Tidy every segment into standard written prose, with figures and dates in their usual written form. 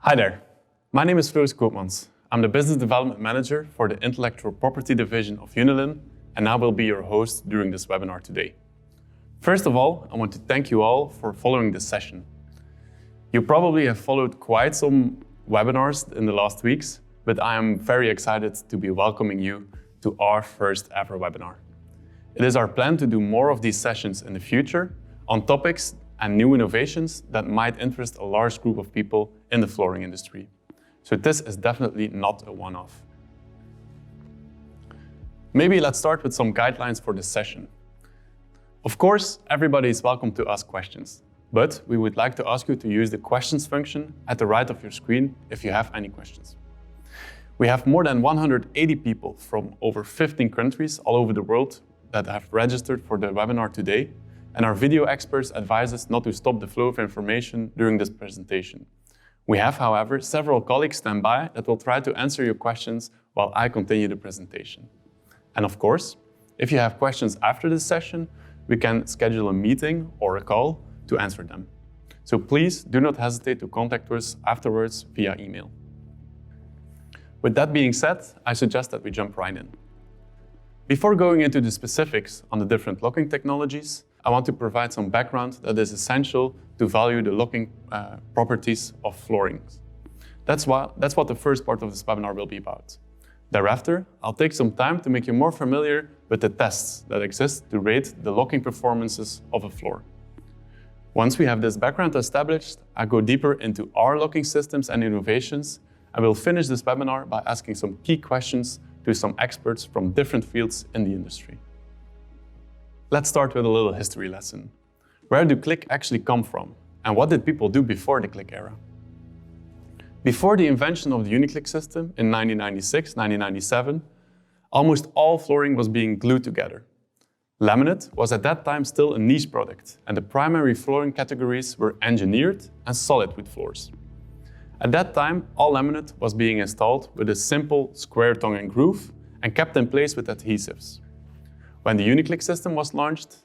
Hi there, my name is Floris Koopmans. I'm the Business Development Manager for the Intellectual Property Division of Unilin, and I will be your host during this webinar today. First of all, I want to thank you all for following this session. You probably have followed quite some webinars in the last weeks, but I am very excited to be welcoming you to our first ever webinar. It is our plan to do more of these sessions in the future on topics and new innovations that might interest a large group of people in the flooring industry. So this is definitely not a one-off. Maybe let's start with some guidelines for this session. Of course, everybody is welcome to ask questions, but we would like to ask you to use the questions function at the right of your screen if you have any questions. We have more than 180 people from over 15 countries all over the world that have registered for the webinar today, and our video experts advise us not to stop the flow of information during this presentation. We have, however, several colleagues stand by that will try to answer your questions while I continue the presentation. And of course, if you have questions after this session, we can schedule a meeting or a call to answer them. So please do not hesitate to contact us afterwards via email. With that being said, I suggest that we jump right in. Before going into the specifics on the different locking technologies, I want to provide some background that is essential to value the locking properties of flooring. That's what the first part of this webinar will be about. Thereafter, I'll take some time to make you more familiar with the tests that exist to rate the locking performances of a floor. Once we have this background established, I go deeper into our locking systems and innovations, and we'll finish this webinar by asking some key questions to some experts from different fields in the industry. Let's start with a little history lesson. Where do click actually come from? And what did people do before the click era? Before the invention of the Uniclick system in 1996-1997, almost all flooring was being glued together. Laminate was at that time still a niche product, and the primary flooring categories were engineered and solid wood floors. At that time, all laminate was being installed with a simple square tongue and groove and kept in place with adhesives. When the Uniclick system was launched,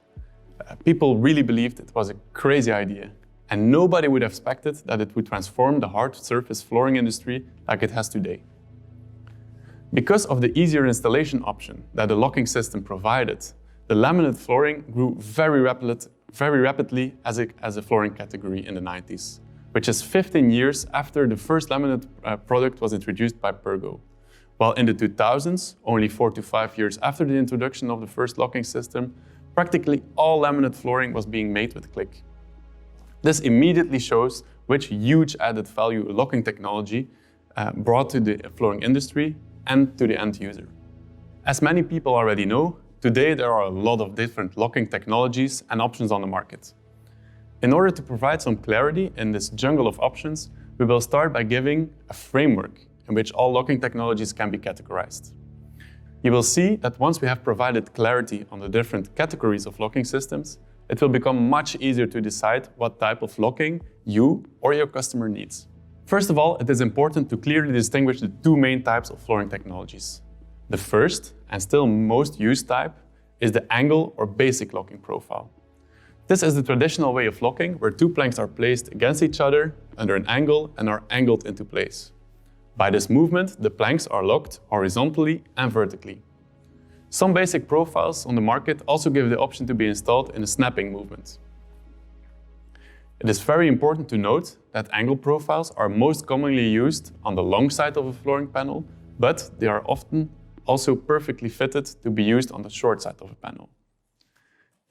people really believed it was a crazy idea, and nobody would have expected that it would transform the hard surface flooring industry like it has today. Because of the easier installation option that the locking system provided, the laminate flooring grew very rapidly as a flooring category in the 90s, which is 15 years after the first laminate product was introduced by Pergo. While in the 2000s, only 4 to 5 years after the introduction of the first locking system, practically all laminate flooring was being made with click. This immediately shows which huge added value locking technology brought to the flooring industry and to the end user. As many people already know, today there are a lot of different locking technologies and options on the market. In order to provide some clarity in this jungle of options, we will start by giving a framework in which all locking technologies can be categorized. You will see that once we have provided clarity on the different categories of locking systems, it will become much easier to decide what type of locking you or your customer needs. First of all, it is important to clearly distinguish the two main types of flooring technologies. The first, and still most used type, is the angle or basic locking profile. This is the traditional way of locking, where two planks are placed against each other under an angle and are angled into place. By this movement, the planks are locked horizontally and vertically. Some basic profiles on the market also give the option to be installed in a snapping movement. It is very important to note that angle profiles are most commonly used on the long side of a flooring panel, but they are often also perfectly fitted to be used on the short side of a panel.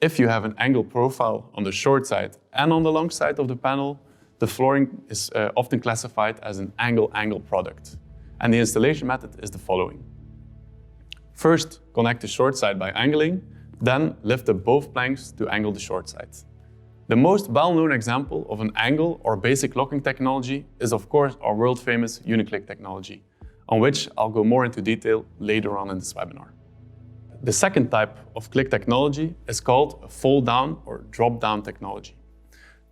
If you have an angle profile on the short side and on the long side of the panel, the flooring is often classified as an angle-angle product. And the installation method is the following. First, connect the short side by angling, then lift up both planks to angle the short side. The most well-known example of an angle or basic locking technology is of course our world-famous Uniclick technology, on which I'll go more into detail later on in this webinar. The second type of click technology is called a fold-down or drop-down technology.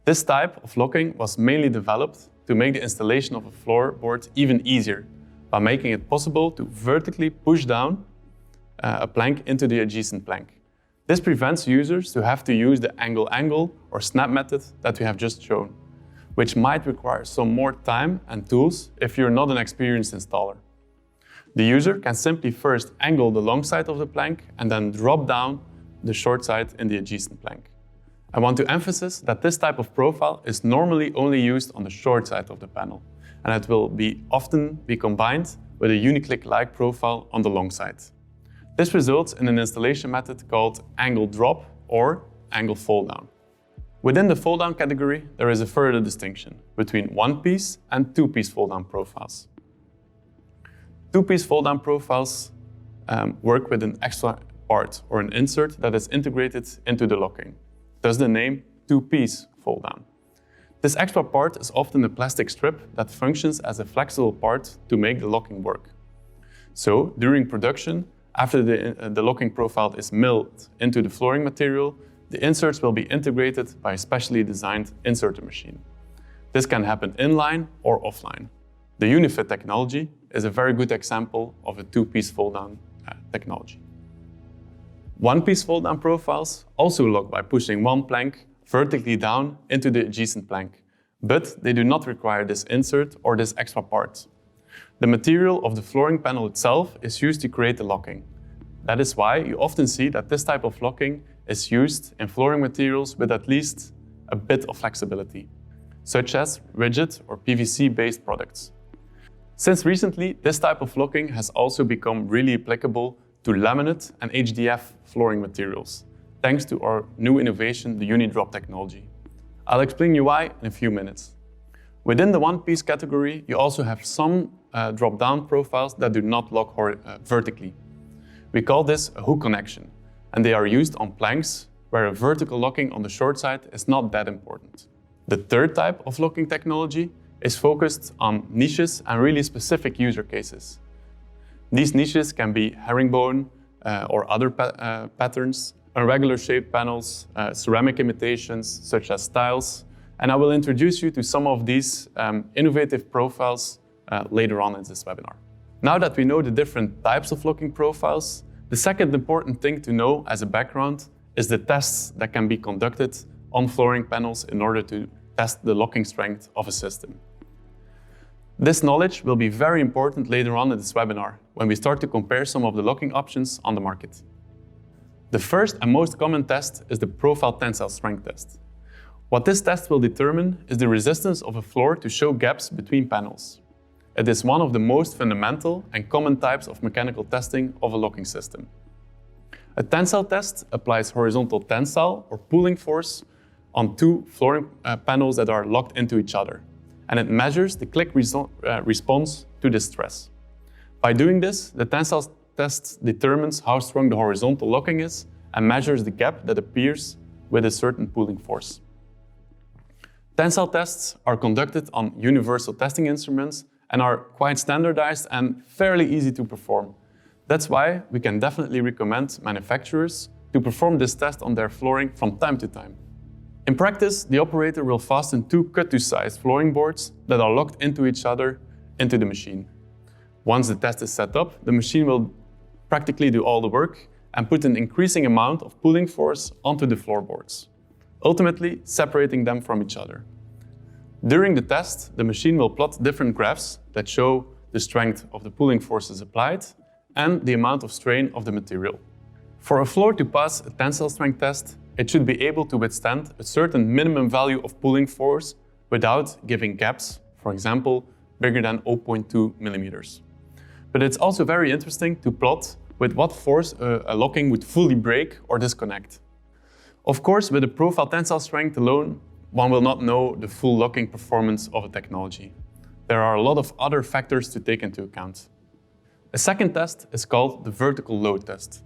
This type of locking was mainly developed to make the installation of a floorboard even easier by making it possible to vertically push down a plank into the adjacent plank. This prevents users to have to use the angle-angle or snap method that we have just shown. which might require some more time and tools if you're not an experienced installer. The user can simply first angle the long side of the plank and then drop down the short side in the adjacent plank. I want to emphasize that this type of profile is normally only used on the short side of the panel, and it will often be combined with a Uniclick-like profile on the long side. This results in an installation method called angle drop or angle fold down. Within the fold down category, there is a further distinction between one-piece and two-piece fold down profiles. Two-piece fold down profiles work with an extra part or an insert that is integrated into the locking, thus the name two-piece fold down. This extra part is often a plastic strip that functions as a flexible part to make the locking work. So, during production, after the locking profile is milled into the flooring material, the inserts will be integrated by a specially designed inserter machine. This can happen inline or offline. The Unifit technology is a very good example of a two-piece fold-down technology. One-piece fold-down profiles also lock by pushing one plank vertically down into the adjacent plank, but they do not require this insert or this extra part. The material of the flooring panel itself is used to create the locking. That is why you often see that this type of locking is used in flooring materials with at least a bit of flexibility, such as rigid or PVC-based products. Since recently, this type of locking has also become really applicable to laminate and HDF flooring materials, thanks to our new innovation, the UniDrop technology. I'll explain you why in a few minutes. Within the one-piece category, you also have some drop-down profiles that do not lock vertically. We call this a hook connection, and they are used on planks where a vertical locking on the short side is not that important. The third type of locking technology is focused on niches and really specific user cases. These niches can be herringbone or other patterns, irregular shaped panels, ceramic imitations such as tiles, and I will introduce you to some of these innovative profiles later on in this webinar. Now that we know the different types of locking profiles, the second important thing to know as a background is the tests that can be conducted on flooring panels in order to test the locking strength of a system. This knowledge will be very important later on in this webinar when we start to compare some of the locking options on the market. The first and most common test is the profile tensile strength test. What this test will determine is the resistance of a floor to show gaps between panels. It is one of the most fundamental and common types of mechanical testing of a locking system. A tensile test applies horizontal tensile or pulling force on two flooring panels that are locked into each other, and it measures the click response to this stress. By doing this, the tensile test determines how strong the horizontal locking is and measures the gap that appears with a certain pulling force. Tensile tests are conducted on universal testing instruments and are quite standardized and fairly easy to perform. That's why we can definitely recommend manufacturers to perform this test on their flooring from time to time. In practice, the operator will fasten two cut-to-size flooring boards that are locked into each other into the machine. Once the test is set up, the machine will practically do all the work and put an increasing amount of pulling force onto the floorboards, ultimately separating them from each other. During the test, the machine will plot different graphs that show the strength of the pulling forces applied and the amount of strain of the material. For a floor to pass a tensile strength test, it should be able to withstand a certain minimum value of pulling force without giving gaps, for example, bigger than 0.2 millimeters. But it's also very interesting to plot with what force a locking would fully break or disconnect. Of course, with a profile tensile strength alone, one will not know the full locking performance of a technology. There are a lot of other factors to take into account. A second test is called the vertical load test.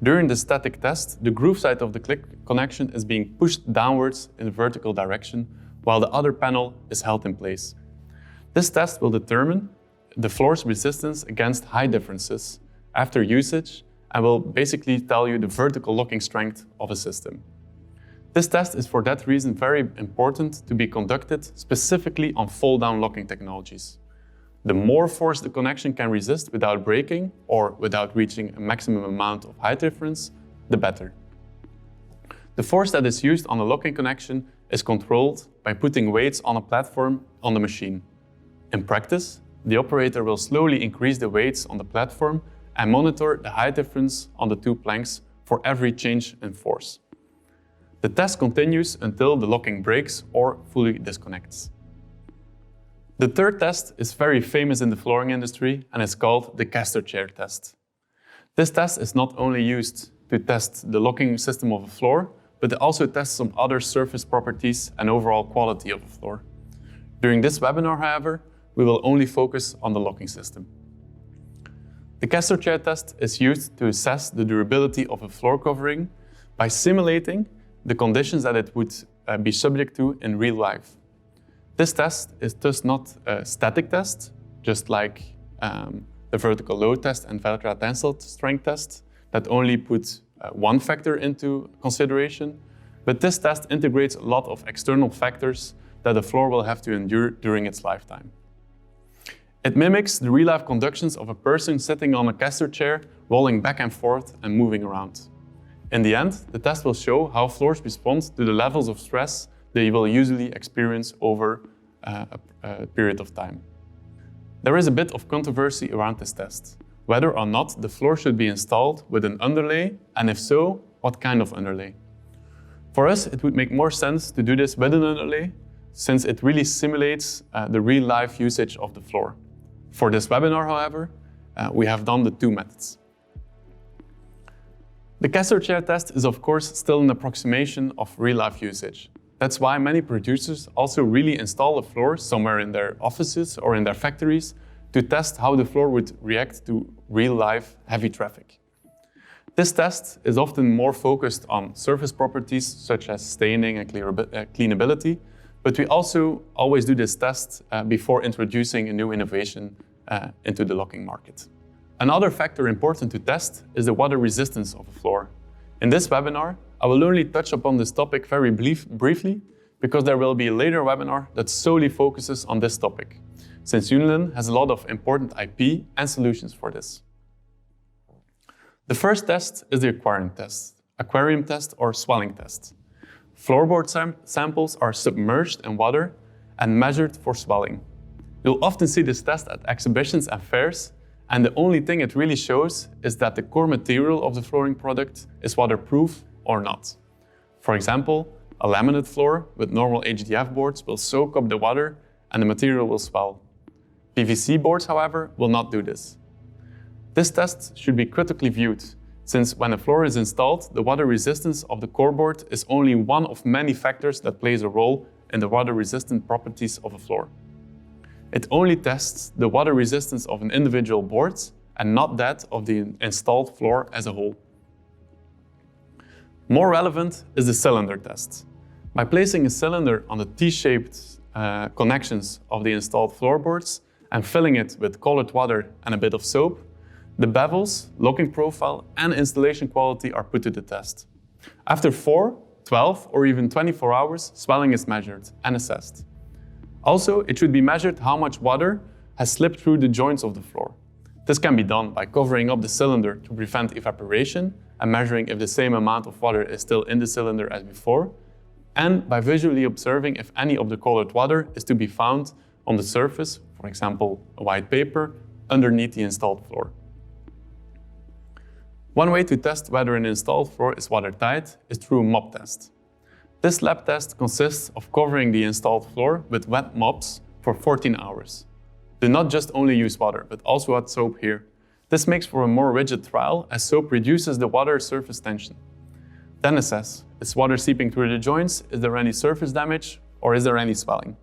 During the static test, the groove side of the click connection is being pushed downwards in a vertical direction, while the other panel is held in place. This test will determine the floor's resistance against height differences after usage and will basically tell you the vertical locking strength of a system. This test is for that reason very important to be conducted specifically on fold-down locking technologies. The more force the connection can resist without breaking or without reaching a maximum amount of height difference, the better. The force that is used on the locking connection is controlled by putting weights on a platform on the machine. In practice, the operator will slowly increase the weights on the platform and monitor the height difference on the two planks for every change in force. The test continues until the locking breaks or fully disconnects. The third test is very famous in the flooring industry and is called the caster chair test. This test is not only used to test the locking system of a floor, but it also tests some other surface properties and overall quality of a floor. During this webinar, however, we will only focus on the locking system. The caster chair test is used to assess the durability of a floor covering by simulating the conditions that it would be subject to in real life. This test is thus not a static test, just like the vertical load test and vertical tensile strength test that only put one factor into consideration, but this test integrates a lot of external factors that the floor will have to endure during its lifetime. It mimics the real-life conductions of a person sitting on a caster chair, rolling back and forth and moving around. In the end, the test will show how floors respond to the levels of stress they will usually experience over a period of time. There is a bit of controversy around this test, whether or not the floor should be installed with an underlay, and if so, what kind of underlay. For us, it would make more sense to do this with an underlay, since it really simulates the real-life usage of the floor. For this webinar, however, we have done the two methods. The caster chair test is of course still an approximation of real-life usage. That's why many producers also really install a floor somewhere in their offices or in their factories to test how the floor would react to real-life heavy traffic. This test is often more focused on surface properties such as staining and cleanability, but we also always do this test before introducing a new innovation into the locking market. Another factor important to test is the water resistance of a floor. In this webinar, I will only touch upon this topic very briefly, because there will be a later webinar that solely focuses on this topic, since Unilin has a lot of important IP and solutions for this. The first test is the aquarium test or swelling test. Floorboard samples are submerged in water and measured for swelling. You'll often see this test at exhibitions and fairs, and the only thing it really shows is that the core material of the flooring product is waterproof or not. For example, a laminate floor with normal HDF boards will soak up the water and the material will swell. PVC boards, however, will not do this. This test should be critically viewed, since when a floor is installed, the water resistance of the core board is only one of many factors that plays a role in the water resistant properties of a floor. It only tests the water resistance of an individual board and not that of the installed floor as a whole. More relevant is the cylinder test. By placing a cylinder on the T-shaped connections of the installed floorboards and filling it with colored water and a bit of soap, the bevels, locking profile, and installation quality are put to the test. After 4, 12, or even 24 hours, swelling is measured and assessed. Also, it should be measured how much water has slipped through the joints of the floor. This can be done by covering up the cylinder to prevent evaporation and measuring if the same amount of water is still in the cylinder as before, and by visually observing if any of the colored water is to be found on the surface, for example, a white paper, underneath the installed floor. One way to test whether an installed floor is watertight is through a mop test. This lab test consists of covering the installed floor with wet mops for 14 hours. Do not just only use water, but also add soap here. This makes for a more rigid trial, as soap reduces the water surface tension. Then assess, is water seeping through the joints, is there any surface damage, or is there any swelling?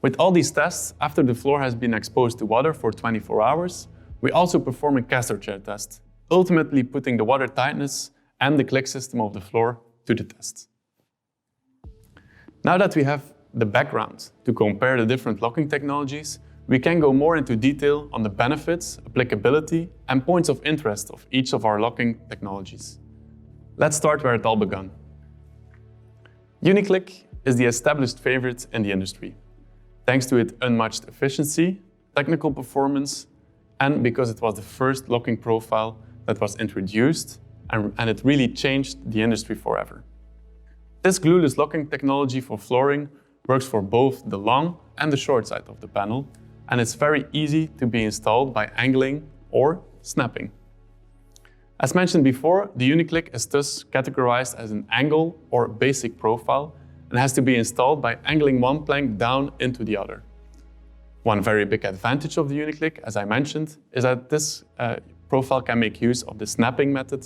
With all these tests, after the floor has been exposed to water for 24 hours, we also perform a caster chair test, ultimately putting the water tightness and the click system of the floor to the test. Now that we have the background to compare the different locking technologies, we can go more into detail on the benefits, applicability, and points of interest of each of our locking technologies. Let's start where it all began. Uniclick is the established favorite in the industry, thanks to its unmatched efficiency, technical performance, and because it was the first locking profile that was introduced and it really changed the industry forever. This glueless locking technology for flooring works for both the long and the short side of the panel, and it's very easy to be installed by angling or snapping. As mentioned before, the Uniclick is thus categorized as an angle or basic profile and has to be installed by angling one plank down into the other. One very big advantage of the Uniclick, as I mentioned, is that this profile can make use of the snapping method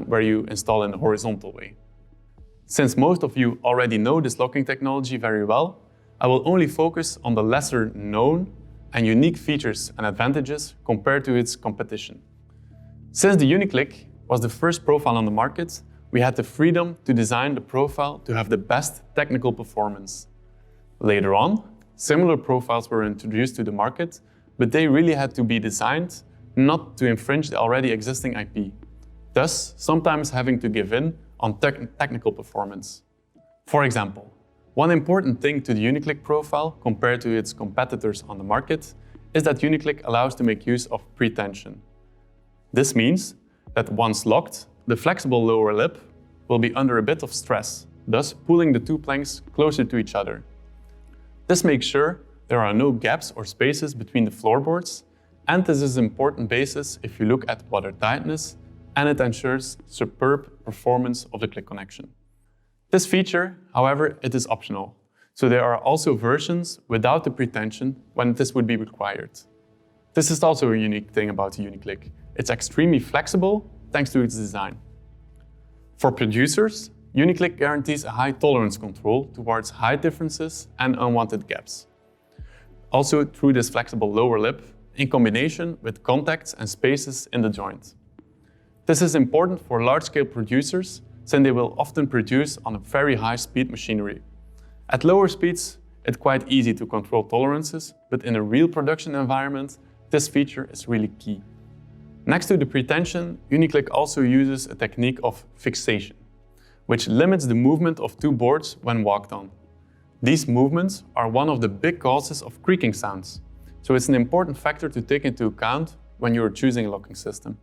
where you install in a horizontal way. Since most of you already know this locking technology very well, I will only focus on the lesser known and unique features and advantages compared to its competition. Since the Uniclick was the first profile on the market, we had the freedom to design the profile to have the best technical performance. Later on, similar profiles were introduced to the market, but they really had to be designed not to infringe the already existing IP, thus sometimes having to give in on technical performance. For example, one important thing to the Uniclick profile compared to its competitors on the market is that Uniclick allows to make use of pretension. This means that once locked, the flexible lower lip will be under a bit of stress, thus pulling the two planks closer to each other. This makes sure there are no gaps or spaces between the floorboards, and this is an important basis if you look at water tightness, and it ensures superb performance of the click connection. This feature, however, it is optional, so there are also versions without the pretension when this would be required. This is also a unique thing about the Uniclick. It's extremely flexible thanks to its design. For producers, Uniclick guarantees a high tolerance control towards height differences and unwanted gaps. Also through this flexible lower lip in combination with contacts and spaces in the joint. This is important for large-scale producers since they will often produce on a very high-speed machinery. At lower speeds, it's quite easy to control tolerances, but in a real production environment, this feature is really key. Next to the pretension, Uniclick also uses a technique of fixation, which limits the movement of two boards when walked on. These movements are one of the big causes of creaking sounds, so it's an important factor to take into account when you're choosing a locking system.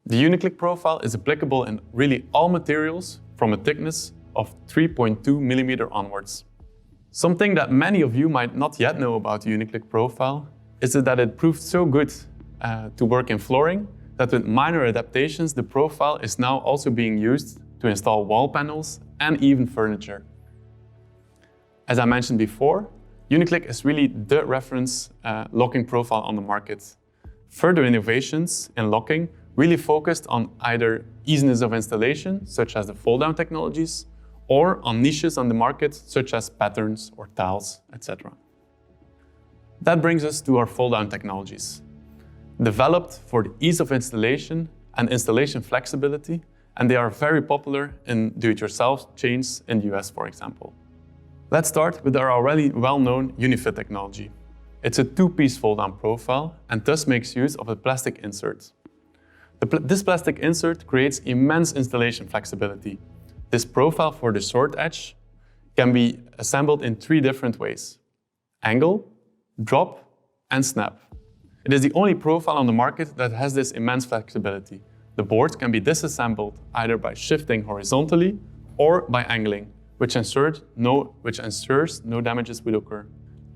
The Uniclick profile is applicable in really all materials from a thickness of 3.2 mm onwards. Something that many of you might not yet know about the Uniclick profile is that it proved so good to work in flooring that with minor adaptations the profile is now also being used to install wall panels and even furniture. As I mentioned before, Uniclick is really the reference locking profile on the market. Further innovations in locking really focused on either easiness of installation, such as the fold-down technologies, or on niches on the market, such as patterns or tiles, etc. That brings us to our fold-down technologies. Developed for the ease of installation and installation flexibility, and they are very popular in do-it-yourself chains in the US, for example. Let's start with our already well-known Unifit technology. It's a two-piece fold-down profile and thus makes use of a plastic insert. This plastic insert creates immense installation flexibility. This profile for the short edge can be assembled in three different ways: angle, drop, and snap. It is the only profile on the market that has this immense flexibility. The board can be disassembled either by shifting horizontally or by angling, which ensures no damages will occur.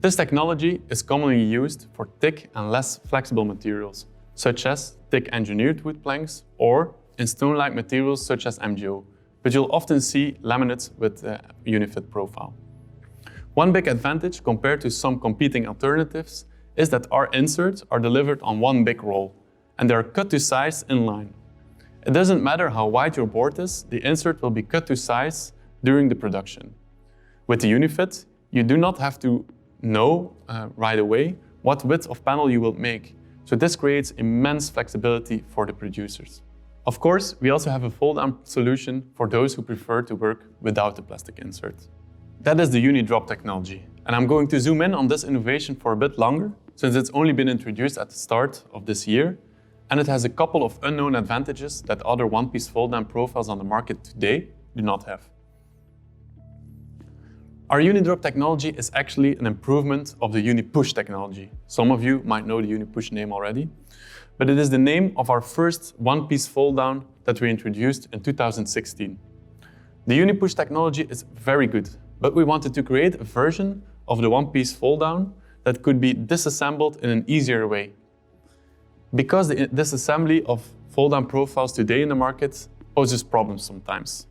This technology is commonly used for thick and less flexible materials, such as thick engineered wood planks or in stone-like materials such as MGO, but you'll often see laminates with a Unifit profile. One big advantage compared to some competing alternatives is that our inserts are delivered on one big roll, and they are cut to size in line. It doesn't matter how wide your board is, the insert will be cut to size during the production. With the Unifit, you do not have to know right away what width of panel you will make, so this creates immense flexibility for the producers. Of course, we also have a fold-down solution for those who prefer to work without the plastic insert. That is the Unidrop technology, and I'm going to zoom in on this innovation for a bit longer, since it's only been introduced at the start of this year, and it has a couple of unknown advantages that other one-piece fold-down profiles on the market today do not have. Our Unidrop technology is actually an improvement of the Unipush technology. Some of you might know the Unipush name already, but it is the name of our first one-piece fold-down that we introduced in 2016. The Unipush technology is very good, but we wanted to create a version of the one-piece fold-down that could be disassembled in an easier way. Because the disassembly of fold-down profiles today in the market poses problems sometimes.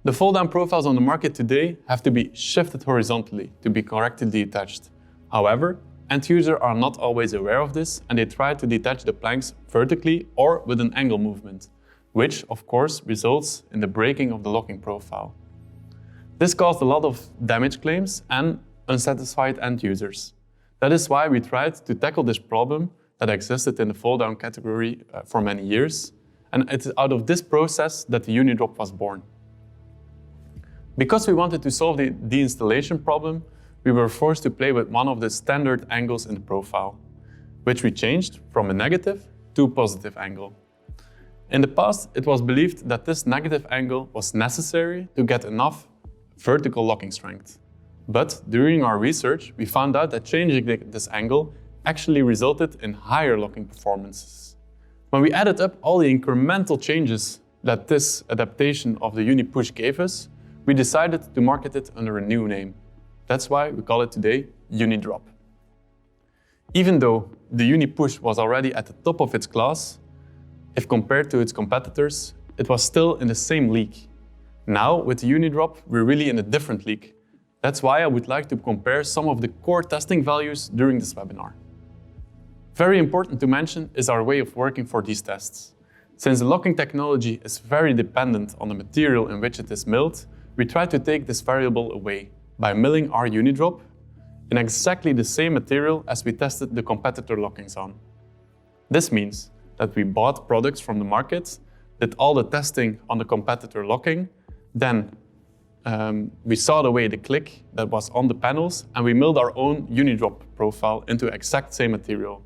The fold-down profiles on the market today have to be shifted horizontally to be correctly detached. However, end users are not always aware of this, and they try to detach the planks vertically or with an angle movement, which of course results in the breaking of the locking profile. This caused a lot of damage claims and unsatisfied end users. That is why we tried to tackle this problem that existed in the fold-down category for many years, and it is out of this process that the Unidrop was born. Because we wanted to solve the deinstallation problem, we were forced to play with one of the standard angles in the profile, which we changed from a negative to a positive angle. In the past, it was believed that this negative angle was necessary to get enough vertical locking strength. But during our research, we found out that changing this angle actually resulted in higher locking performances. When we added up all the incremental changes that this adaptation of the Unipush gave us, we decided to market it under a new name. That's why we call it today Unidrop. Even though the Unipush was already at the top of its class, if compared to its competitors, it was still in the same league. Now, with the Unidrop, we're really in a different league. That's why I would like to compare some of the core testing values during this webinar. Very important to mention is our way of working for these tests. Since the locking technology is very dependent on the material in which it is milled, we try to take this variable away by milling our Unidrop in exactly the same material as we tested the competitor lockings on. This means that we bought products from the market, did all the testing on the competitor locking, then we saw the way the click that was on the panels, and we milled our own Unidrop profile into exact same material.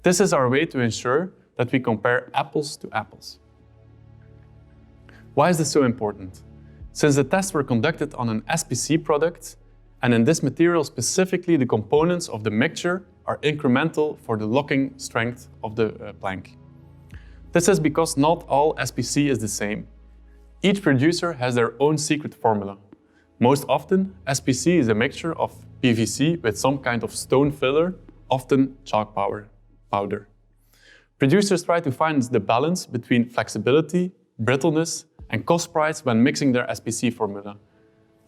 This is our way to ensure that we compare apples to apples. Why is this so important? Since the tests were conducted on an SPC product, and in this material specifically, the components of the mixture are incremental for the locking strength of the plank. This is because not all SPC is the same. Each producer has their own secret formula. Most often, SPC is a mixture of PVC with some kind of stone filler, often chalk powder. Producers try to find the balance between flexibility, brittleness, and cost price when mixing their SPC formula.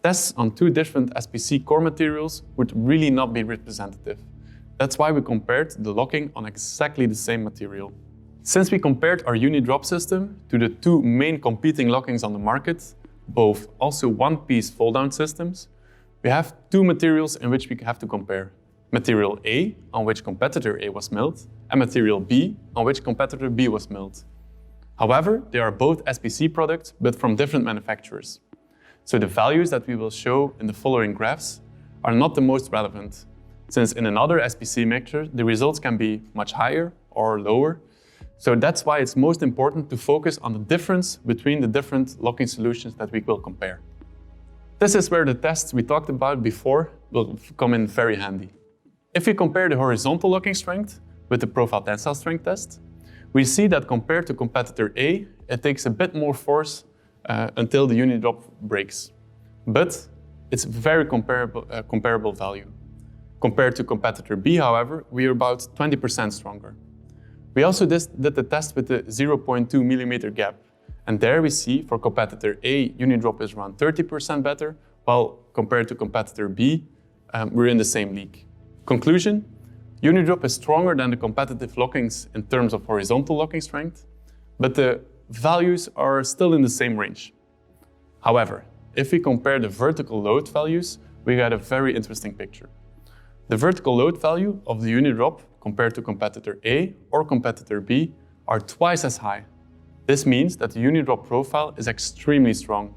Tests on two different SPC core materials would really not be representative. That's why we compared the locking on exactly the same material. Since we compared our Unidrop system to the two main competing lockings on the market, both also one-piece fold-down systems, we have two materials in which we have to compare. Material A, on which competitor A was milled, and material B, on which competitor B was milled. However, they are both SPC products, but from different manufacturers. So the values that we will show in the following graphs are not the most relevant, since in another SPC mixture, the results can be much higher or lower. So that's why it's most important to focus on the difference between the different locking solutions that we will compare. This is where the tests we talked about before will come in very handy. If we compare the horizontal locking strength with the profile tensile strength test, we see that compared to competitor A, it takes a bit more force until the Unidrop breaks. But it's a very comparable value. Compared to competitor B, however, we are about 20% stronger. We also did the test with the 0.2 millimeter gap. And there we see for competitor A, Unidrop is around 30% better, while compared to competitor B, we're in the same league. Conclusion, Unidrop is stronger than the competitive lockings in terms of horizontal locking strength, but the values are still in the same range. However, if we compare the vertical load values, we get a very interesting picture. The vertical load value of the Unidrop compared to competitor A or competitor B are twice as high. This means that the Unidrop profile is extremely strong.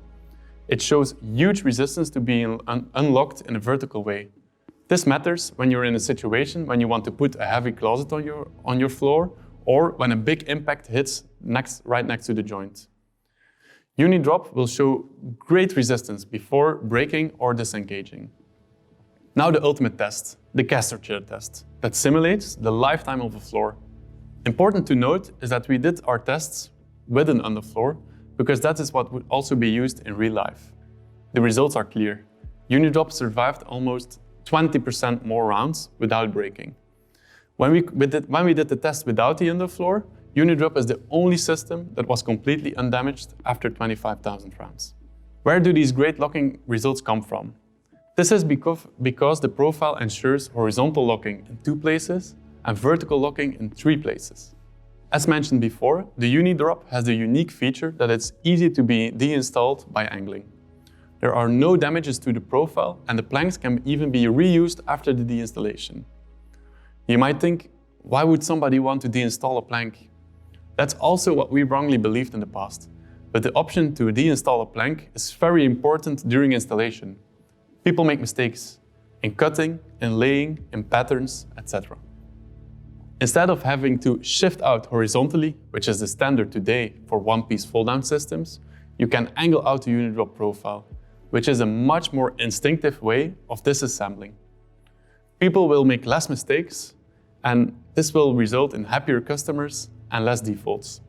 It shows huge resistance to being unlocked in a vertical way. This matters when you're in a situation when you want to put a heavy closet on your floor, or when a big impact hits right next to the joint. Unidrop will show great resistance before breaking or disengaging. Now the ultimate test, the caster chair test, that simulates the lifetime of a floor. Important to note is that we did our tests with an underfloor, because that is what would also be used in real life. The results are clear. Unidrop survived almost 20% more rounds without breaking. When we did the test without the underfloor, Unidrop is the only system that was completely undamaged after 25,000 rounds. Where do these great locking results come from? This is because the profile ensures horizontal locking in 2 places and vertical locking in 3 places. As mentioned before, the Unidrop has the unique feature that it's easy to be deinstalled by angling. There are no damages to the profile, and the planks can even be reused after the deinstallation. You might think, why would somebody want to deinstall a plank? That's also what we wrongly believed in the past. But the option to deinstall a plank is very important during installation. People make mistakes in cutting, in laying, in patterns, etc. Instead of having to shift out horizontally, which is the standard today for one-piece fold-down systems, you can angle out the Unidrop profile, which is a much more instinctive way of disassembling. People will make less mistakes, and this will result in happier customers and less defaults.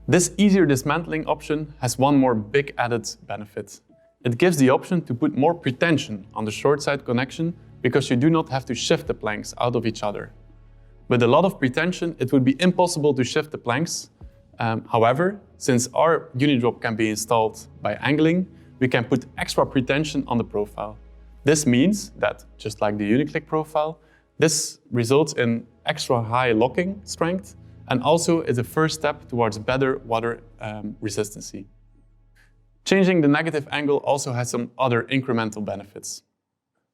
This easier dismantling option has one more big added benefit. It gives the option to put more pretension on the short side connection because you do not have to shift the planks out of each other. With a lot of pretension, it would be impossible to shift the planks. However, since our Unidrop can be installed by angling, we can put extra pretension on the profile. This means that, just like the Uniclick profile, this results in extra high locking strength and also is a first step towards better water resistancy. Changing the negative angle also has some other incremental benefits.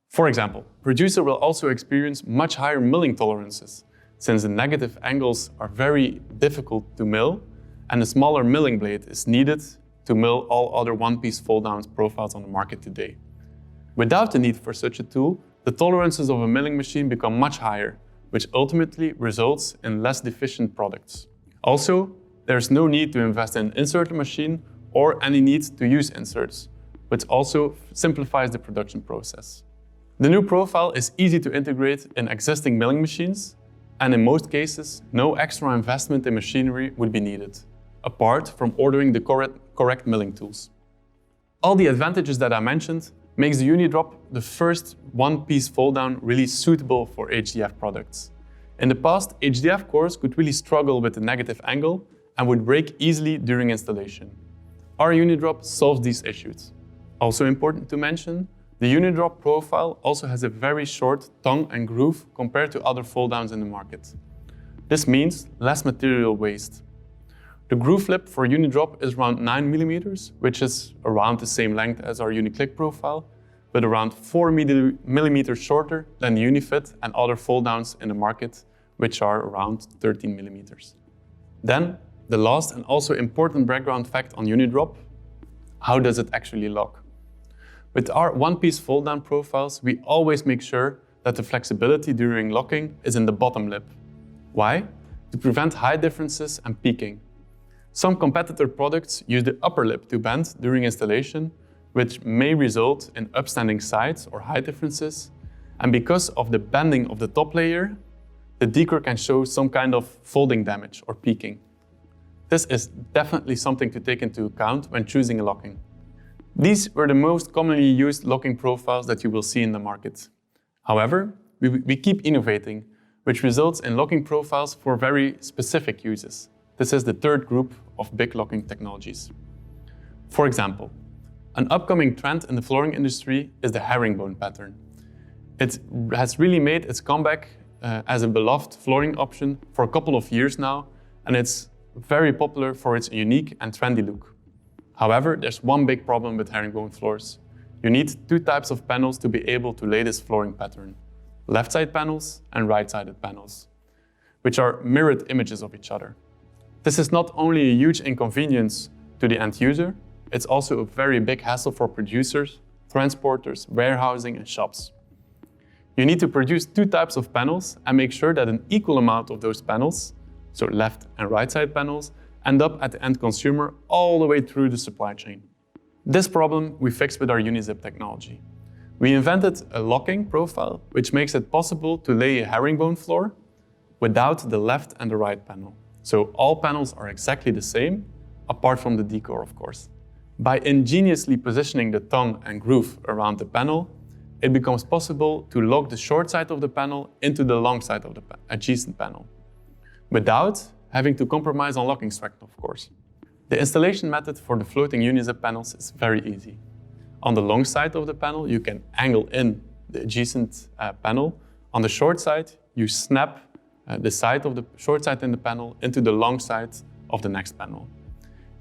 For example, producer will also experience much higher milling tolerances, since the negative angles are very difficult to mill and a smaller milling blade is needed to mill all other one-piece fold-down profiles on the market today. Without the need for such a tool, the tolerances of a milling machine become much higher, which ultimately results in less deficient products. Also, there's no need to invest in an inserter machine or any need to use inserts, which also simplifies the production process. The new profile is easy to integrate in existing milling machines, and in most cases, no extra investment in machinery would be needed, apart from ordering the correct milling tools. All the advantages that I mentioned makes the Unidrop the first one-piece fold-down really suitable for HDF products. In the past, HDF cores could really struggle with the negative angle and would break easily during installation. Our Unidrop solves these issues. Also important to mention, the Unidrop profile also has a very short tongue and groove compared to other fold-downs in the market. This means less material waste. The groove lip for Unidrop is around 9 mm, which is around the same length as our Uniclick profile, but around 4 mm shorter than the Unifit and other fold-downs in the market, which are around 13 mm. Then, the last and also important background fact on Unidrop: how does it actually lock? With our one-piece fold-down profiles, we always make sure that the flexibility during locking is in the bottom lip. Why? To prevent height differences and peaking. Some competitor products use the upper lip to bend during installation, which may result in upstanding sides or height differences. And because of the bending of the top layer, the decor can show some kind of folding damage or peaking. This is definitely something to take into account when choosing a locking. These were the most commonly used locking profiles that you will see in the market. However, we keep innovating, which results in locking profiles for very specific uses. This is the third group of big locking technologies. For example, an upcoming trend in the flooring industry is the herringbone pattern. It has really made its comeback as a beloved flooring option for a couple of years now, and it's very popular for its unique and trendy look. However, there's one big problem with herringbone floors. You need 2 types of panels to be able to lay this flooring pattern: left-side panels and right-sided panels, which are mirrored images of each other. This is not only a huge inconvenience to the end user, it's also a very big hassle for producers, transporters, warehousing, and shops. You need to produce 2 types of panels and make sure that an equal amount of those panels, so left and right side panels, end up at the end consumer all the way through the supply chain. This problem we fixed with our Unizip technology. We invented a locking profile which makes it possible to lay a herringbone floor without the left and the right panel. So all panels are exactly the same, apart from the decor, of course. By ingeniously positioning the tongue and groove around the panel, it becomes possible to lock the short side of the panel into the long side of the adjacent panel, without having to compromise on locking strength, of course. The installation method for the floating Unizip panels is very easy. On the long side of the panel, you can angle in the adjacent panel. On the short side, you snap the side of the short side in the panel into the long side of the next panel.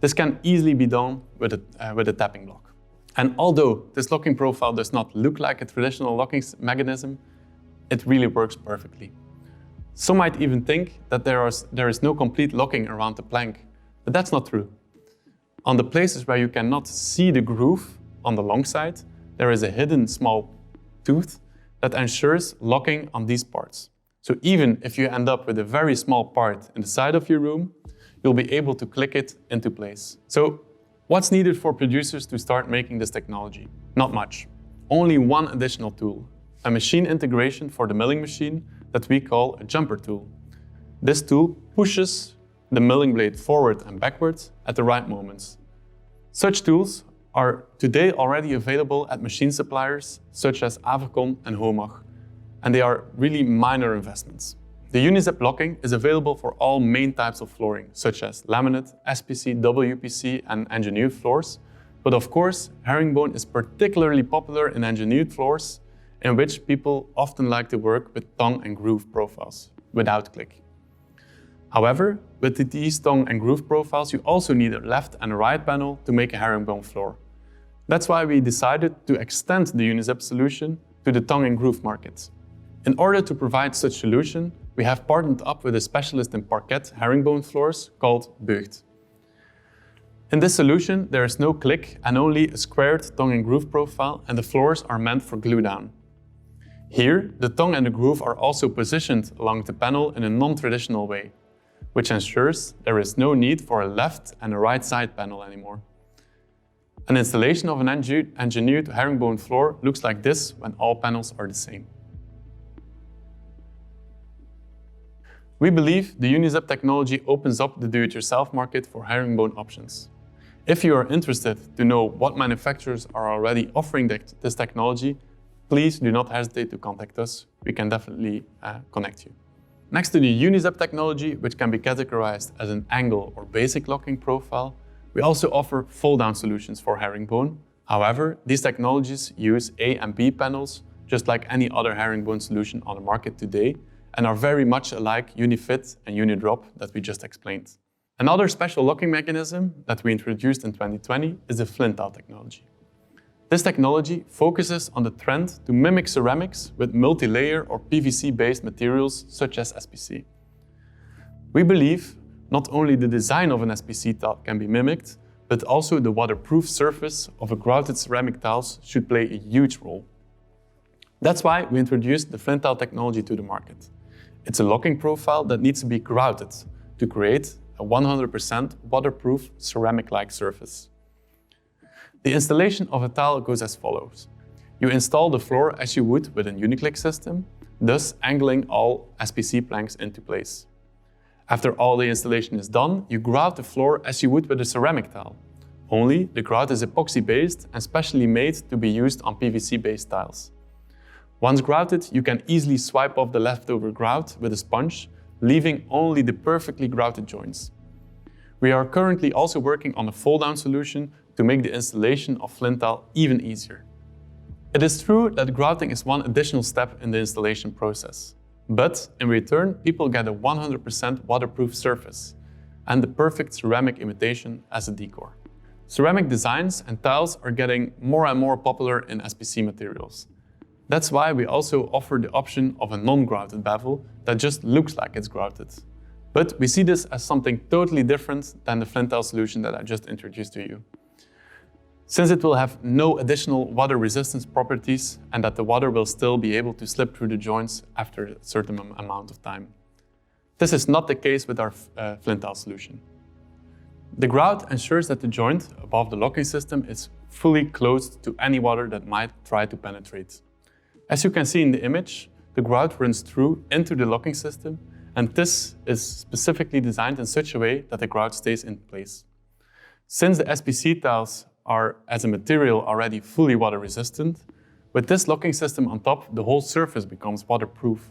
This can easily be done with a tapping block. And although this locking profile does not look like a traditional locking mechanism, it really works perfectly. Some might even think that there is no complete locking around the plank, but that's not true. On the places where you cannot see the groove on the long side, there is a hidden small tooth that ensures locking on these parts. So even if you end up with a very small part in the side of your room, you'll be able to click it into place. So what's needed for producers to start making this technology? Not much. Only one additional tool, a machine integration for the milling machine that we call a jumper tool. This tool pushes the milling blade forward and backwards at the right moments. Such tools are today already available at machine suppliers such as Avacon and Homag, and they are really minor investments. The Unizip locking is available for all main types of flooring, such as laminate, SPC, WPC, and engineered floors. But of course, herringbone is particularly popular in engineered floors, in which people often like to work with tongue and groove profiles, without click. However, with these tongue and groove profiles, you also need a left and a right panel to make a herringbone floor. That's why we decided to extend the Unizip solution to the tongue and groove market. In order to provide such solution, we have partnered up with a specialist in parquet herringbone floors called Beugt. In this solution, there is no click and only a squared tongue and groove profile, and the floors are meant for glue down. Here, the tongue and the groove are also positioned along the panel in a non-traditional way, which ensures there is no need for a left and a right side panel anymore. An installation of an engineered herringbone floor looks like this when all panels are the same. We believe the Unizip technology opens up the do-it-yourself market for herringbone options. If you are interested to know what manufacturers are already offering this technology, please do not hesitate to contact us. We can definitely connect you. Next to the Unizip technology, which can be categorized as an angle or basic locking profile, we also offer fold-down solutions for herringbone. However, these technologies use A and B panels, just like any other herringbone solution on the market today, and are very much alike Unifit and Unidrop that we just explained. Another special locking mechanism that we introduced in 2020 is the flint-tile technology. This technology focuses on the trend to mimic ceramics with multi-layer or PVC-based materials such as SPC. We believe not only the design of an SPC tile can be mimicked, but also the waterproof surface of a grouted ceramic tiles should play a huge role. That's why we introduced the flint-tile technology to the market. It's a locking profile that needs to be grouted to create a 100% waterproof ceramic-like surface. The installation of a tile goes as follows. You install the floor as you would with a Uniclick system, thus angling all SPC planks into place. After all the installation is done, you grout the floor as you would with a ceramic tile. Only the grout is epoxy-based and specially made to be used on PVC-based tiles. Once grouted, you can easily swipe off the leftover grout with a sponge, leaving only the perfectly grouted joints. We are currently also working on a fold-down solution to make the installation of flint tile even easier. It is true that grouting is one additional step in the installation process, but in return, people get a 100% waterproof surface and the perfect ceramic imitation as a decor. Ceramic designs and tiles are getting more and more popular in SPC materials. That's why we also offer the option of a non-grouted bevel that just looks like it's grouted. But we see this as something totally different than the flint tile solution that I just introduced to you. Since it will have no additional water resistance properties and that the water will still be able to slip through the joints after a certain amount of time. This is not the case with our flint tile solution. The grout ensures that the joint above the locking system is fully closed to any water that might try to penetrate. As you can see in the image, the grout runs through into the locking system and this is specifically designed in such a way that the grout stays in place. Since the SPC tiles are, as a material, already fully water resistant, with this locking system on top, the whole surface becomes waterproof.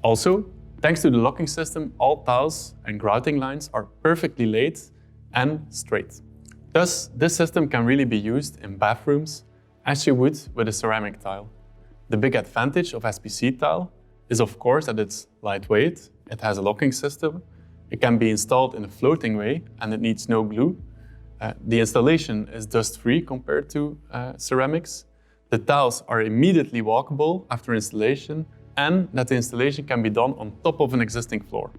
Also, thanks to the locking system, all tiles and grouting lines are perfectly laid and straight. Thus, this system can really be used in bathrooms as you would with a ceramic tile. The big advantage of SPC tile is, of course, that it's lightweight, it has a locking system, it can be installed in a floating way, and it needs no glue. The installation is dust-free compared to ceramics. The tiles are immediately walkable after installation, and that the installation can be done on top of an existing floor.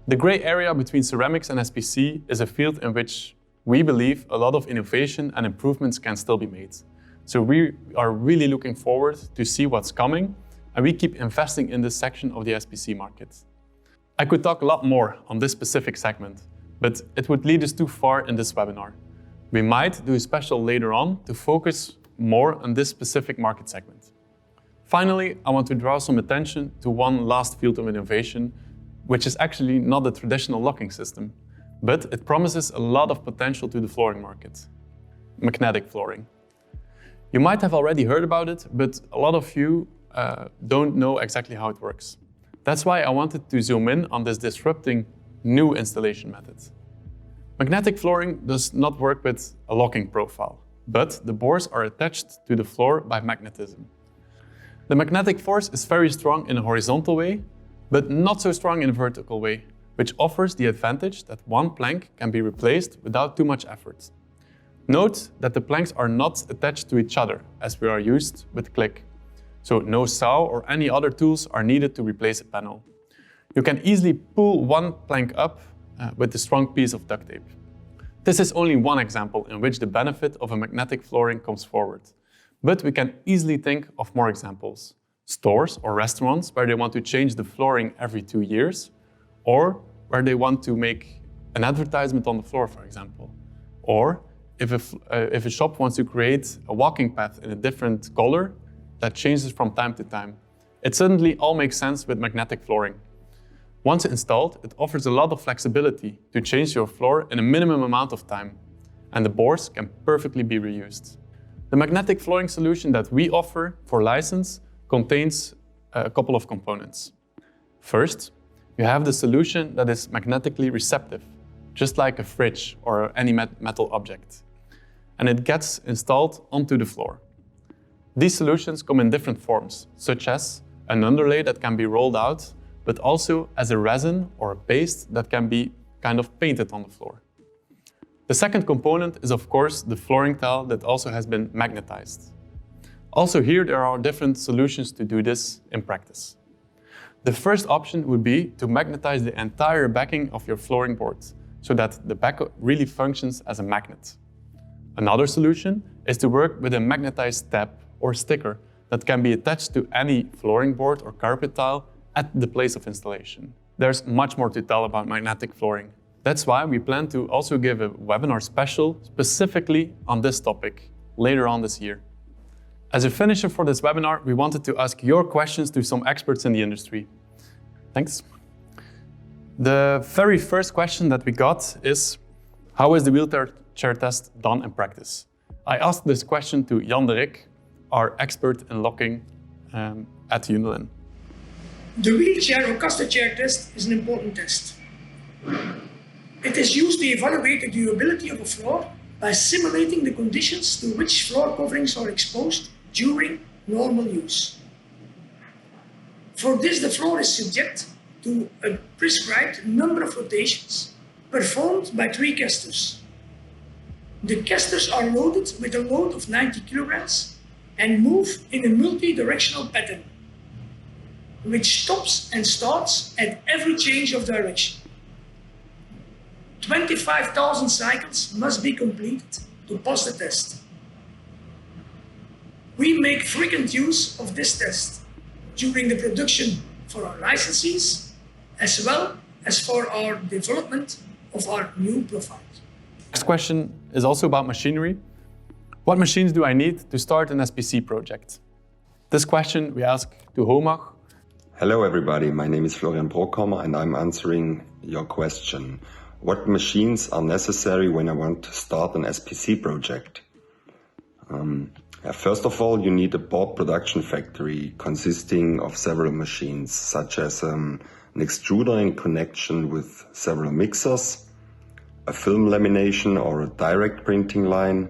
The gray area between ceramics and SPC is a field in which we believe a lot of innovation and improvements can still be made. So we are really looking forward to see what's coming, and we keep investing in this section of the SPC market. I could talk a lot more on this specific segment, but it would lead us too far in this webinar. We might do a special later on to focus more on this specific market segment. Finally, I want to draw some attention to one last field of innovation, which is actually not a traditional locking system, but it promises a lot of potential to the flooring market: magnetic flooring. You might have already heard about it, but a lot of you don't know exactly how it works. That's why I wanted to zoom in on this disrupting new installation method. Magnetic flooring does not work with a locking profile, but the boards are attached to the floor by magnetism. The magnetic force is very strong in a horizontal way, but not so strong in a vertical way, which offers the advantage that one plank can be replaced without too much effort. Note that the planks are not attached to each other, as we are used with click. So no saw or any other tools are needed to replace a panel. You can easily pull one plank up with a strong piece of duct tape. This is only one example in which the benefit of a magnetic flooring comes forward. But we can easily think of more examples. Stores or restaurants where they want to change the flooring every 2 years, or where they want to make an advertisement on the floor, for example. Or if a shop wants to create a walking path in a different color that changes from time to time. It suddenly all makes sense with magnetic flooring. Once installed, it offers a lot of flexibility to change your floor in a minimum amount of time, and the boards can perfectly be reused. The magnetic flooring solution that we offer for license contains a couple of components. First, you have the solution that is magnetically receptive, just like a fridge or any metal object, and it gets installed onto the floor. These solutions come in different forms, such as an underlay that can be rolled out, but also as a resin or a paste that can be kind of painted on the floor. The second component is, of course, the flooring tile that also has been magnetized. Also here, there are different solutions to do this in practice. The first option would be to magnetize the entire backing of your flooring board so that the back really functions as a magnet. Another solution is to work with a magnetized tab or sticker that can be attached to any flooring board or carpet tile at the place of installation. There's much more to tell about magnetic flooring. That's why we plan to also give a webinar special specifically on this topic later on this year. As a finisher for this webinar, we wanted to ask your questions to some experts in the industry. Thanks. The very first question that we got is, how is the wheelchair test done in practice? I asked this question to Jan de Rik, our expert in locking at Unilin. The wheelchair or caster chair test is an important test. It is used to evaluate the durability of a floor by simulating the conditions to which floor coverings are exposed during normal use. For this, the floor is subject to a prescribed number of rotations performed by 3 casters. The casters are loaded with a load of 90 kilograms and move in a multi-directional pattern, which stops and starts at every change of direction. 25,000 cycles must be completed to pass the test. We make frequent use of this test during the production for our licensees, as well as for our development of our new profiles. Next question is also about machinery. What machines do I need to start an SPC project? This question we ask to Homag, Hello everybody, my name is Florian Brockhammer and I'm answering your question. What machines are necessary when I want to start an SPC project? First of all, you need a board production factory consisting of several machines, such as an extruder in connection with several mixers, a film lamination or a direct printing line,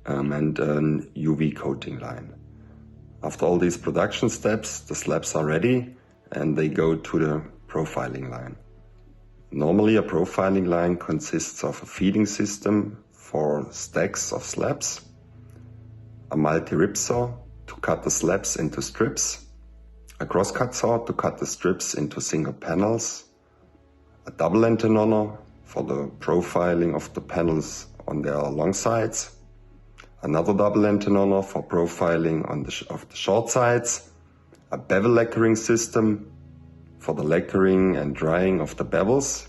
and an UV coating line. After all these production steps, the slabs are ready and they go to the profiling line. Normally, a profiling line consists of a feeding system for stacks of slabs, a multi-rip saw to cut the slabs into strips, a crosscut saw to cut the strips into single panels, a double antennoner for the profiling of the panels on their long sides, another double antennoner for profiling of the short sides, a bevel lacquering system for the lacquering and drying of the bevels,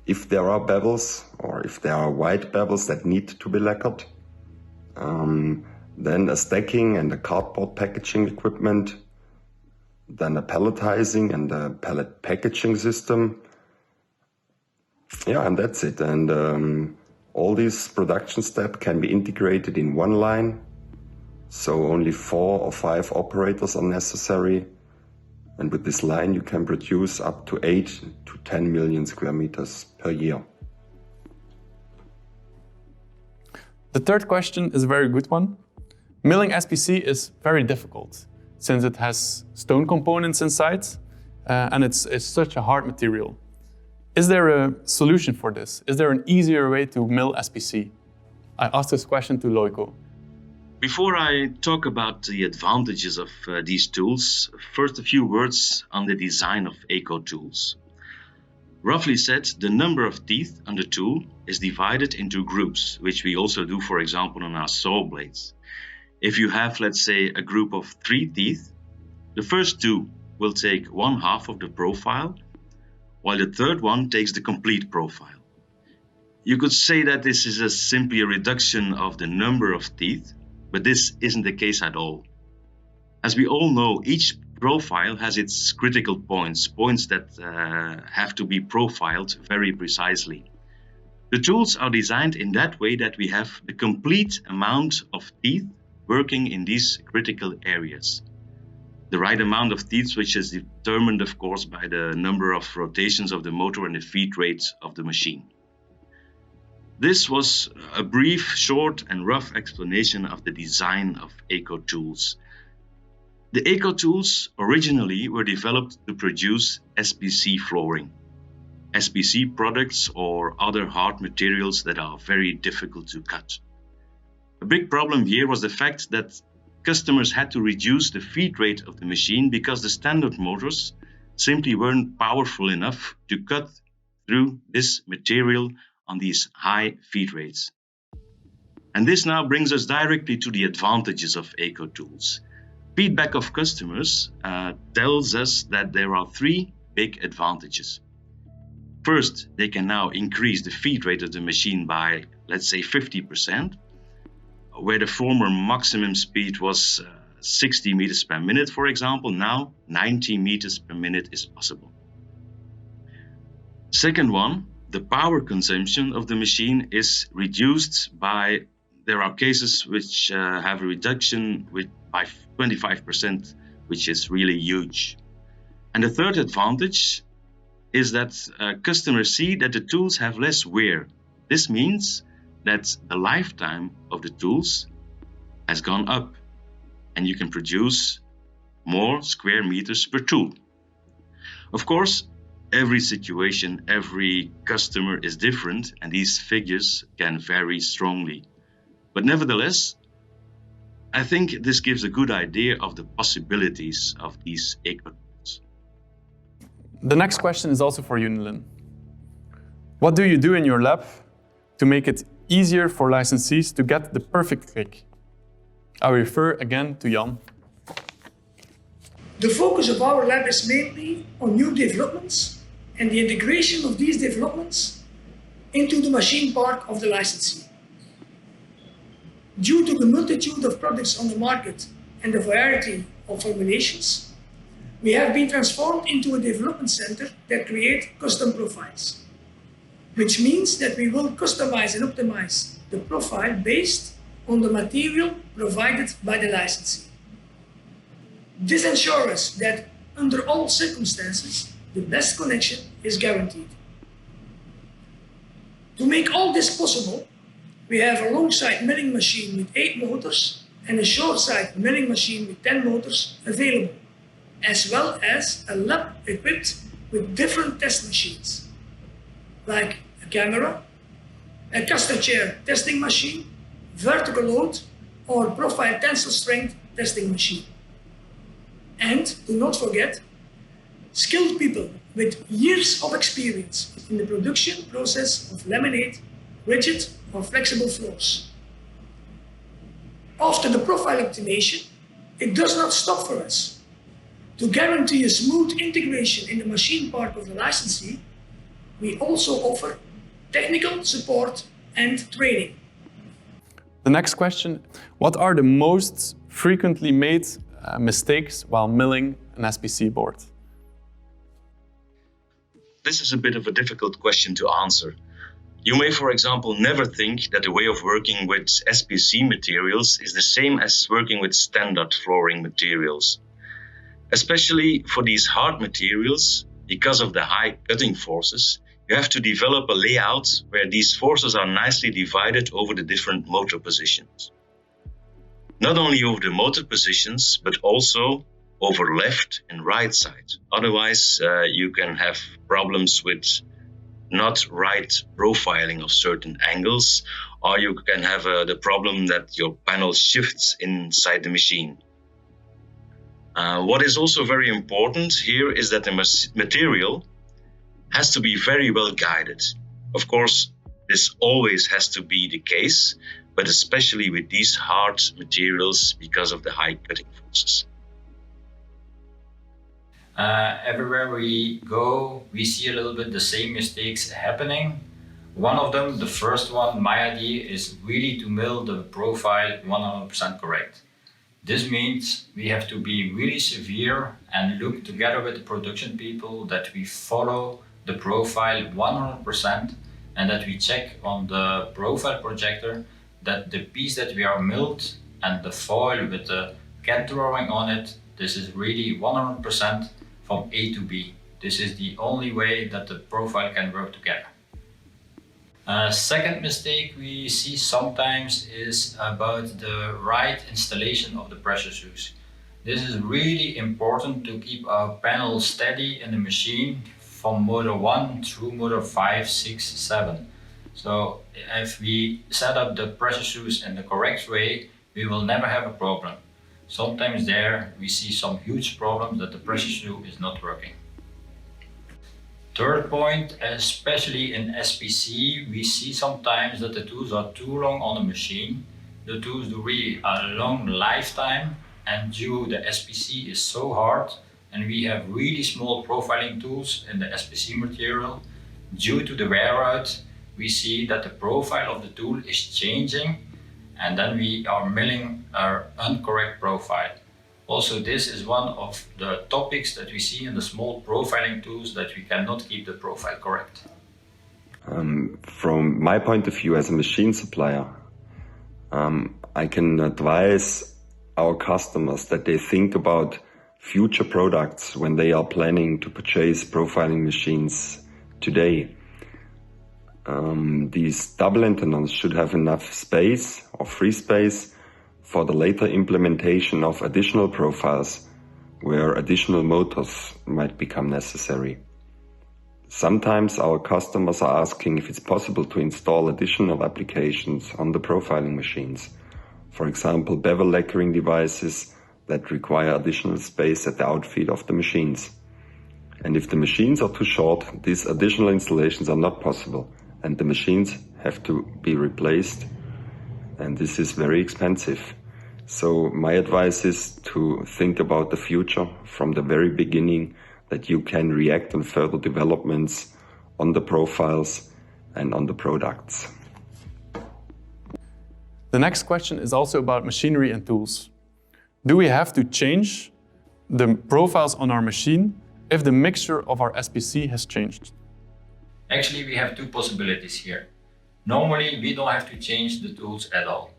if there are bevels or if there are white bevels that need to be lacquered, then a stacking and a cardboard packaging equipment, then a palletizing and a pallet packaging system. Yeah, and that's it. And all these production steps can be integrated in one line, so only 4 or 5 operators are necessary. And with this line you can produce up to 8 to 10 million square meters per year. The third question is a very good one. Milling SPC is very difficult since it has stone components inside and it's such a hard material. Is there a solution for this? Is there an easier way to mill SPC? I asked this question to Loiko. Before I talk about the advantages of these tools, first a few words on the design of eco tools. Roughly said, the number of teeth on the tool is divided into groups, which we also do, for example, on our saw blades. If you have, let's say, a group of 3 teeth, the first 2 will take 1/2 of the profile, while the third one takes the complete profile. You could say that this is simply a reduction of the number of teeth, but this isn't the case at all. As we all know, each profile has its critical points that have to be profiled very precisely. The tools are designed in that way that we have the complete amount of teeth working in these critical areas. The right amount of teeth, which is determined, of course, by the number of rotations of the motor and the feed rate of the machine. This was a brief, short and rough explanation of the design of eco tools. The eco tools originally were developed to produce SPC flooring, SPC products or other hard materials that are very difficult to cut. A big problem here was the fact that customers had to reduce the feed rate of the machine because the standard motors simply weren't powerful enough to cut through this material on these high feed rates. And this now brings us directly to the advantages of eco tools. Feedback of customers tells us that there are 3 big advantages. First, they can now increase the feed rate of the machine by, let's say, 50%, where the former maximum speed was 60 meters per minute, for example. Now 90 meters per minute is possible. Second one, the power consumption of the machine is reduced by, there are cases which have a reduction by 25%, which is really huge. And the third advantage is that customers see that the tools have less wear. This means that the lifetime of the tools has gone up and you can produce more square meters per tool. Of course, every situation, every customer is different and these figures can vary strongly. But nevertheless, I think this gives a good idea of the possibilities of these eco tools. The next question is also for Unilin. What do you do in your lab to make it easier for licensees to get the perfect click? I refer again to Jan. The focus of our lab is mainly on new developments and the integration of these developments into the machine park of the licensee. Due to the multitude of products on the market and the variety of formulations, we have been transformed into a development center that creates custom profiles, which means that we will customize and optimize the profile based on the material provided by the licensee. This ensures that under all circumstances, the best connection is guaranteed. To make all this possible, we have a long-side milling machine with 8 motors and a short-side milling machine with 10 motors available, as well as a lab equipped with different test machines, like a camera, a caster chair testing machine, vertical load, or profile tensile strength testing machine. And do not forget, skilled people with years of experience in the production process of laminate, rigid, or flexible floors. After the profile optimization, it does not stop for us. To guarantee a smooth integration in the machine part of the licensee, we also offer technical support and training. The next question, what are the most frequently made mistakes while milling an SPC board? This is a bit of a difficult question to answer. You may, for example, never think that the way of working with SPC materials is the same as working with standard flooring materials. Especially for these hard materials, because of the high cutting forces, you have to develop a layout where these forces are nicely divided over the different motor positions. Not only over the motor positions, but also over left and right side. Otherwise, you can have problems with not right profiling of certain angles, or you can have the problem that your panel shifts inside the machine. What is also very important here is that the material has to be very well guided. Of course, this always has to be the case, but especially with these hard materials because of the high cutting forces. Everywhere we go, we see a little bit the same mistakes happening. One of them, the first one, my idea is really to mill the profile 100% correct. This means we have to be really severe and look together with the production people that we follow the profile 100% and that we check on the profile projector that the piece that we are milled and the foil with the CAD drawing on it, this is really 100% from A to B. This is the only way that the profile can work together. Second mistake we see sometimes is about the right installation of the pressure shoes. This is really important to keep our panel steady in the machine from motor 1 through motor 5, 6, 7. So if we set up the pressure shoes in the correct way, we will never have a problem. Sometimes there we see some huge problems that the pressure shoe is not working. Third point, especially in SPC, we see sometimes that the tools are too long on the machine. The tools do really a long lifetime, and due the SPC is so hard and we have really small profiling tools in the SPC material, due to the wear out, we see that the profile of the tool is changing and then we are milling our incorrect profile. Also, this is one of the topics that we see in the small profiling tools, that we cannot keep the profile correct. From my point of view as a machine supplier, I can advise our customers that they think about future products when they are planning to purchase profiling machines today. These double antennas should have enough space or free space for the later implementation of additional profiles where additional motors might become necessary. Sometimes our customers are asking if it's possible to install additional applications on the profiling machines. For example, bevel lacquering devices that require additional space at the outfeed of the machines. And if the machines are too short, these additional installations are not possible and the machines have to be replaced, and this is very expensive. So my advice is to think about the future from the very beginning, that you can react on further developments on the profiles and on the products. The next question is also about machinery and tools. Do we have to change the profiles on our machine if the mixture of our SPC has changed? Actually, we have two possibilities here. Normally, we don't have to change the tools at all.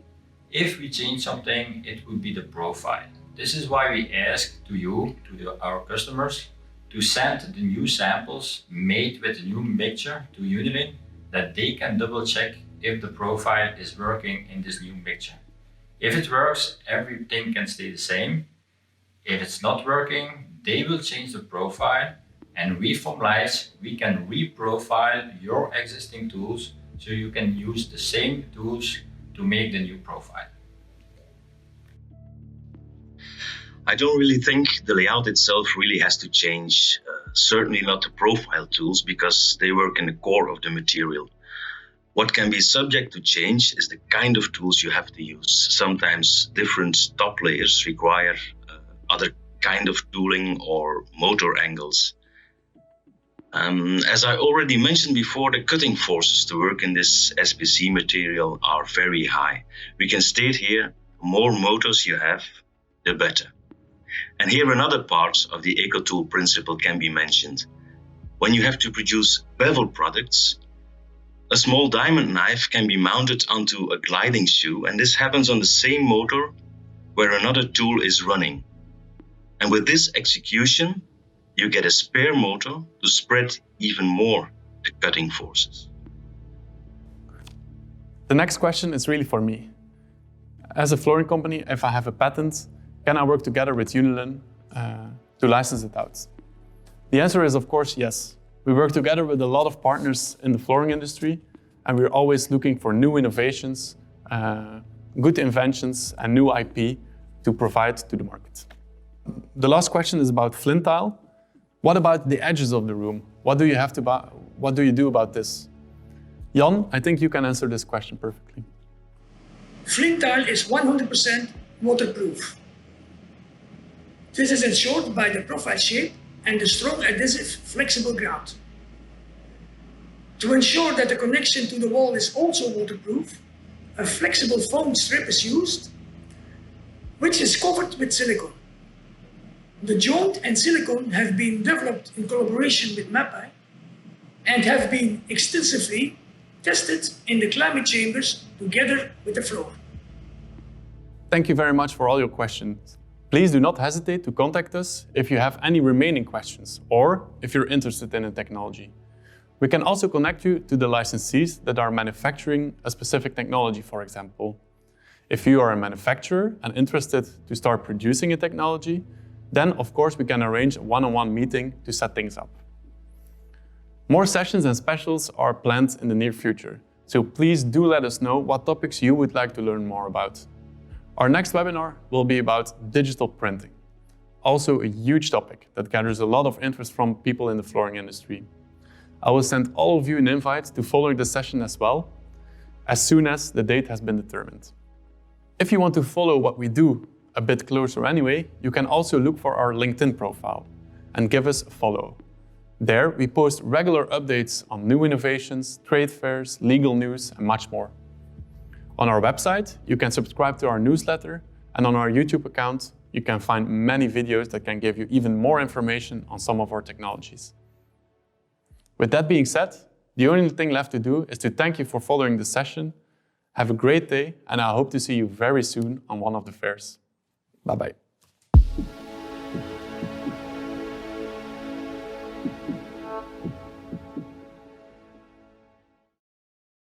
If we change something, it would be the profile. This is why we ask to you, our customers, to send the new samples made with the new mixture to Unilin, that they can double check if the profile is working in this new mixture. If it works, everything can stay the same. If it's not working, they will change the profile, and we from Lights, we can reprofile your existing tools so you can use the same tools to make the new profile. I don't really think the layout itself really has to change, certainly not the profile tools, because they work in the core of the material. What can be subject to change is the kind of tools you have to use. Sometimes different top layers require other kind of tooling or motor angles. As I already mentioned before, the cutting forces to work in this SPC material are very high. We can state here, the more motors you have, the better. And here another part of the EcoTool principle can be mentioned. When you have to produce bevel products, a small diamond knife can be mounted onto a gliding shoe, and this happens on the same motor where another tool is running. And with this execution, you get a spare motor to spread even more the cutting forces. The next question is really for me. As a flooring company, if I have a patent, can I work together with Unilin to license it out? The answer is, of course, yes. We work together with a lot of partners in the flooring industry, and we're always looking for new innovations, good inventions, and new IP to provide to the market. The last question is about flint tile. What about the edges of the room? What do you do about this? Jan, I think you can answer this question perfectly. Flint tile is 100% waterproof. This is ensured by the profile shape and the strong adhesive flexible grout. To ensure that the connection to the wall is also waterproof, a flexible foam strip is used, which is covered with silicone. The joint and silicone have been developed in collaboration with MAPI and have been extensively tested in the climate chambers together with the floor. Thank you very much for all your questions. Please do not hesitate to contact us if you have any remaining questions or if you're interested in the technology. We can also connect you to the licensees that are manufacturing a specific technology, for example. If you are a manufacturer and interested to start producing a technology, then of course we can arrange a one-on-one meeting to set things up. More sessions and specials are planned in the near future, so please do let us know what topics you would like to learn more about. Our next webinar will be about digital printing, also a huge topic that gathers a lot of interest from people in the flooring industry. I will send all of you an invite to follow the session as well, as soon as the date has been determined. If you want to follow what we do a bit closer anyway, you can also look for our LinkedIn profile and give us a follow. There we post regular updates on new innovations, trade fairs, legal news, and much more. On our website, you can subscribe to our newsletter, and on our YouTube account, you can find many videos that can give you even more information on some of our technologies. With that being said, the only thing left to do is to thank you for following the session. Have a great day, and I hope to see you very soon on one of the fairs. Bye-bye.